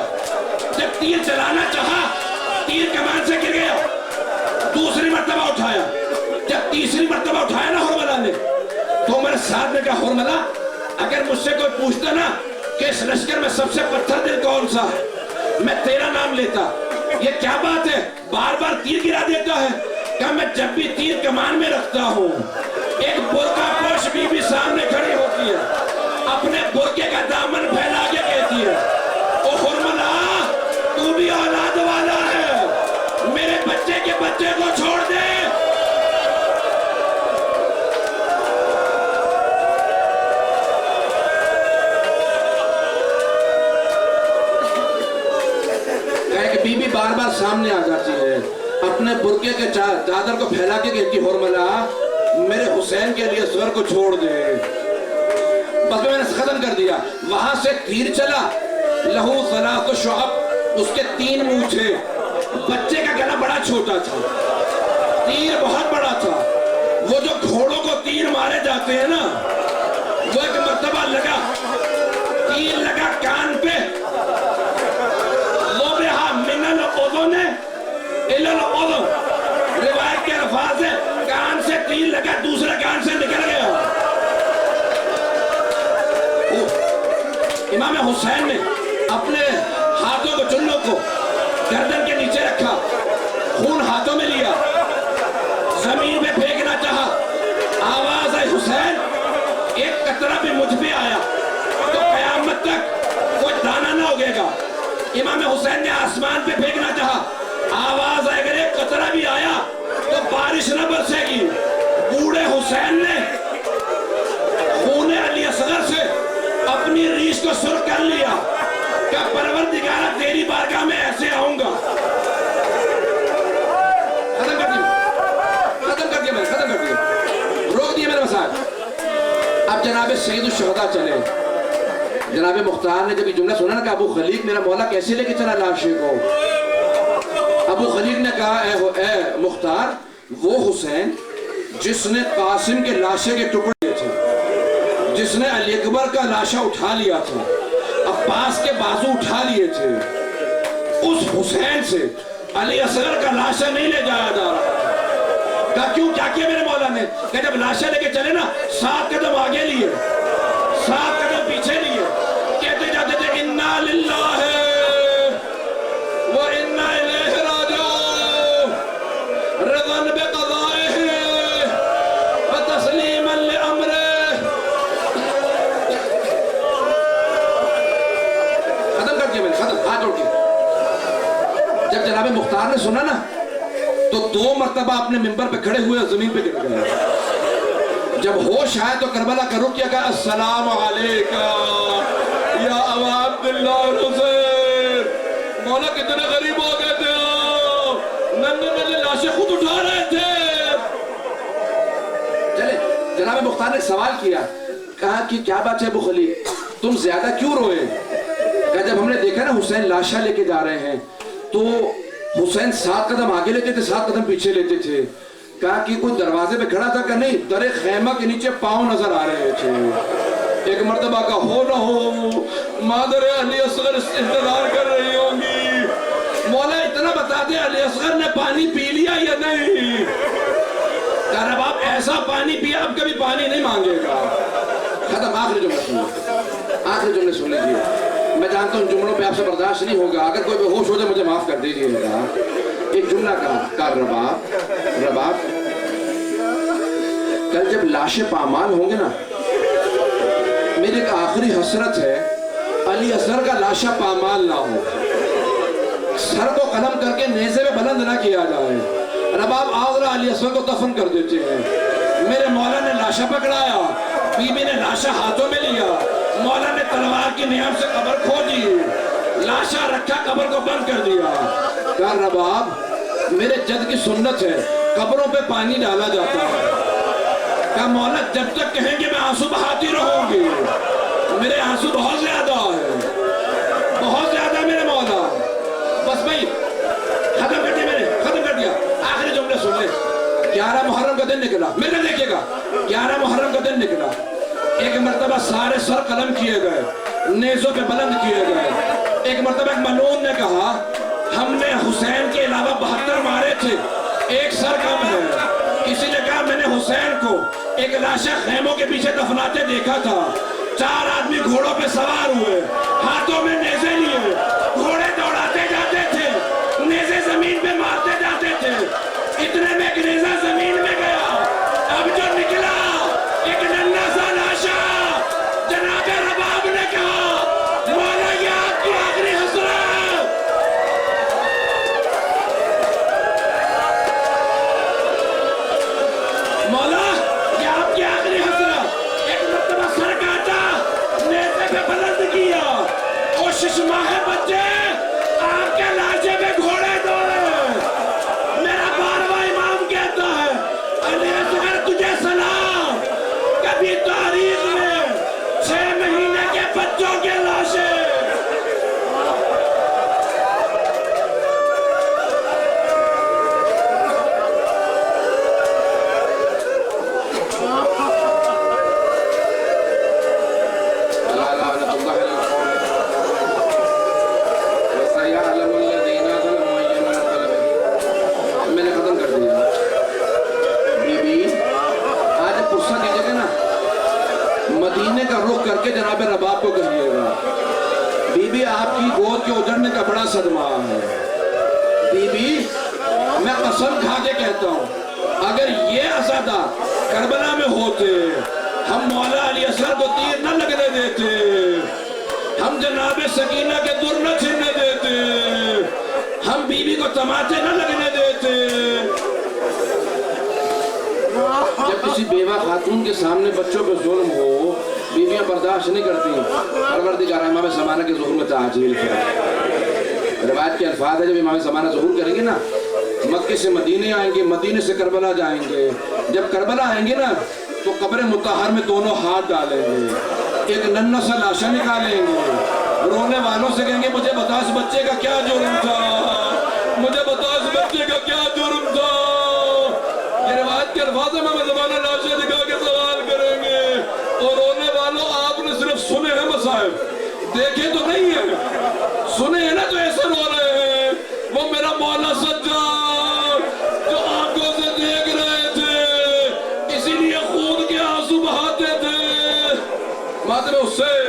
Speaker 2: جب تیر چلانا چاہا تیر کمان سے گر گیا. دوسری مرتبہ اٹھایا. جب تیسری مرتبہ اٹھایا نا حرملہ نے تو عمر سعد نے کہا حرملہ اگر مجھ سے کوئی پوچھتا نا کہ اس لشکر میں سب سے پتھر دل کون سا ہے, میں تیرا نام لیتا. یہ کیا بات ہے, بار بار تیر گرا دیتا ہے. کہ میں جب بھی تیر کمان میں رکھتا ہوں ایک برقع پوش بی بی سامنے کھڑی ہوتی ہے, اپنے برقعے کا دامن پھیلا کے کہتی ہے, او حرملا تو بھی اولاد والا ہے, میرے بچے کے بچے کو چھوڑ دے. بی بی بار بار سامنے آ جاتی ہے, اپنے برقعے کے چادر کو پھیلا کے کہتی, حرملا میرے حسین کے لیے اصغر کو چھوڑ دے. بس میں نے ختم کر دیا. وہاں سے تیر چلا, لہو ثلاث شعب, اس کے 3 منہ تھے. بچے کا گلا بڑا چھوٹا تھا, تیر بہت بڑا تھا. وہ جو گھوڑوں کو تیر مارے جاتے ہیں نا, وہ ایک مرتبہ لگا, تیر لگا کان پہ, روایت کے الفاظ ہے کان سے تیر لگا, دوسرے کان سے نکل گیا. امام حسین نے اپنے ہاتھوں کو, چنوں کو گردن کے نیچے رکھا, خون ہاتھوں میں لیا, زمین پہ پھینکنا چاہا. آواز آئی, حسین ایک قطرہ بھی مجھ پہ آیا تو قیامت تک کوئی دانہ نہ اگے گا. امام حسین نے آسمان پہ پھینکنا چاہا, آواز آئے, اگر ایک قطرہ بھی آیا تو بارش نہ برسے گی. بوڑھے حسین نے خون علی اصغر سے اپنی ریش کو سرخ کر لیا کہ پروردگارہ تیری بارگاہ میں ایسے آؤں گا. ختم کر دیا روک دیا میرے مسائل. اب جناب سید الشہداء چلے. جناب مختار نے جب یہ جملہ سنا نا کہ ابو خلیق میرا مولا کیسے لے کے چلا لاشے کو, ابو خلیق نے کہا, اے مختار, وہ حسین جس نے قاسم کے لاشے کے ٹکڑے تھے, جس نے علی اکبر کا لاشا اٹھا لیا تھا, عباس کے بازو اٹھا لیے تھے, اس حسین سے علی اصغر کا لاشا نہیں لے جایا جا رہا. کہا کیوں, کیا کیا میرے مولا نے؟ کہ جب لاشا لے کے چلے نا, 7 قدم آگے لیے, 7 قدم پیچھے لیے, کہتے جاتے تھے انا للہ و انا الیہ راجعون, رضا بقضائہ و تسلیما لامرہ. ختم کر دیا میں نے, ختم, ہاتھ جوڑ کے. جب جناب مختار نے سنا نا تو 2 مرتبہ اپنے ممبر پہ کھڑے ہوئے زمین پہ گر گئے. جب ہوش آئے تو کربلا کا رخ کیا, کہا السلام علیکہ یا ابا عبداللہ حسین. مولا کتنے غریب ہو گئے تھے, ننھے لاشیں خود اٹھا رہے تھے. چلے, جناب مختار نے سوال کیا, کہا کہ کیا بات ہے ابو خلیق, تم زیادہ کیوں روئے؟ کہا جب ہم نے دیکھا نا حسین لاشا لے کے جا رہے ہیں تو حسین 7 قدم آگے لیتے تھے, 7 قدم پیچھے لیتے تھے. کہا کہ کوئی دروازے پہ کھڑا تھا کہ نہیں, در خیمہ کے نیچے پاؤں نظر آ رہے تھے. ایک مرتبہ کا ہو نہ ہو مادر علی اصغر انتظار کر رہی ہوں گی, مولا اتنا بتا دے علی اصغر نے پانی پی لیا یا نہیں. کہا رب آپ ایسا پانی پیا اب کبھی پانی نہیں مانگے گا. ختم. آخری جملے سن لیجیے. میں جانتا ہوں جملوں پہ آپ سے برداشت نہیں ہوگا, اگر کوئی بے ہوش ہو جائے مجھے معاف کر دیجیے گا. ایک جملہ کہا, رباب کل جب لاشیں پامال ہوں گے نا, میری ایک آخری حسرت ہے علی اصغر کا لاشا پامال نہ ہو, سر کو قلم کر کے نیزے میں بلند نہ کیا جائے. رباب آغرہ علی اصغر کو دفن کر دیتے ہیں. میرے مولا نے لاشا پکڑایا, بی بی نے لاشا ہاتھوں میں لیا, مولا نے تلوار کی نیام سے قبر کھودی, لاشا رکھا, قبر کو بند کر دیا. کہا رباب میرے جد کی سنت ہے قبروں پہ پانی ڈالا جاتا ہے. کہا مولا جب تک کہیں گے میں آنسو بہاتی رہوں گی, میرے آنسو بہت زیادہ ہے, بہت زیادہ میرے مولا. بس بھائی ختم کر دیا, میں نے ختم کر دیا. آخری جملے سن لے. 11 محرم کا دن نکلا, میرے دیکھیے گا, 11 محرم کا دن نکلا. ایک مرتبہ سارے سر قلم کیے گئے, نیزوں پہ بلند کیے گئے. ایک مرتبہ ایک ملعون نے کہا ہم نے حسین کے علاوہ 72 مارے تھے, ایک سر کم ہے. کسی نے کہا میں نے حسین کو ایک لاشا خیموں کے پیچھے دفناتے دیکھا تھا. 4 آدمی گھوڑوں پہ سوار ہوئے, ہاتھوں میں نیزے لیے, گھوڑے دوڑاتے جاتے تھے, نیزے زمین پہ مارتے جاتے تھے. اتنے میں ایک نیزہ بڑا صدمہ ہے۔ بی بی میں قسم کھا کے کہتا ہوں اگر یہ عزادار کربلا میں ہوتے ہم مولا علی اصغر کو تیر نہ لگنے دیتے، ہم جناب سکینہ کے در نہ چھننے دیتے، ہم بی بی کو تماچے نہ لگنے دیتے۔ جب کسی بیوہ خاتون کے سامنے بچوں پہ ظلم ہو بیویاں برداشت نہیں کرتی۔ پروردگار امام زمانہ کے ظہور میں تعجیل کرے۔ روایت کے الفاظ ہے جب امام زمانہ ظہور کریں گے نا مکے سے مدینے آئیں گے، مدینے سے کربلا جائیں گے، جب کربلا آئیں گے نا تو قبر مطہر میں دونوں ہاتھ ڈالیں گے، ایک ننھا سا لاشا نکالیں گے، رونے والوں سے کہیں گے مجھے بتا اس بچے کا کیا جرم تھا، مجھے بتا اس بچے کا کیا جرم تھا۔ یہ روایت کے الفاظ امام زمانہ لاشا دکھا کے سوال کریں گے، اور رونے والوں آپ نے صرف سنے ہیں مصائب، دیکھے تو نہیں ہیں، سنے ہیں نا تو ایسے رو رہے ہیں۔ وہ میرا مولا سجاد جو آنکھوں سے دیکھ رہے تھے اسی لیے خون کے آنسو بہاتے تھے۔ ماتم حسین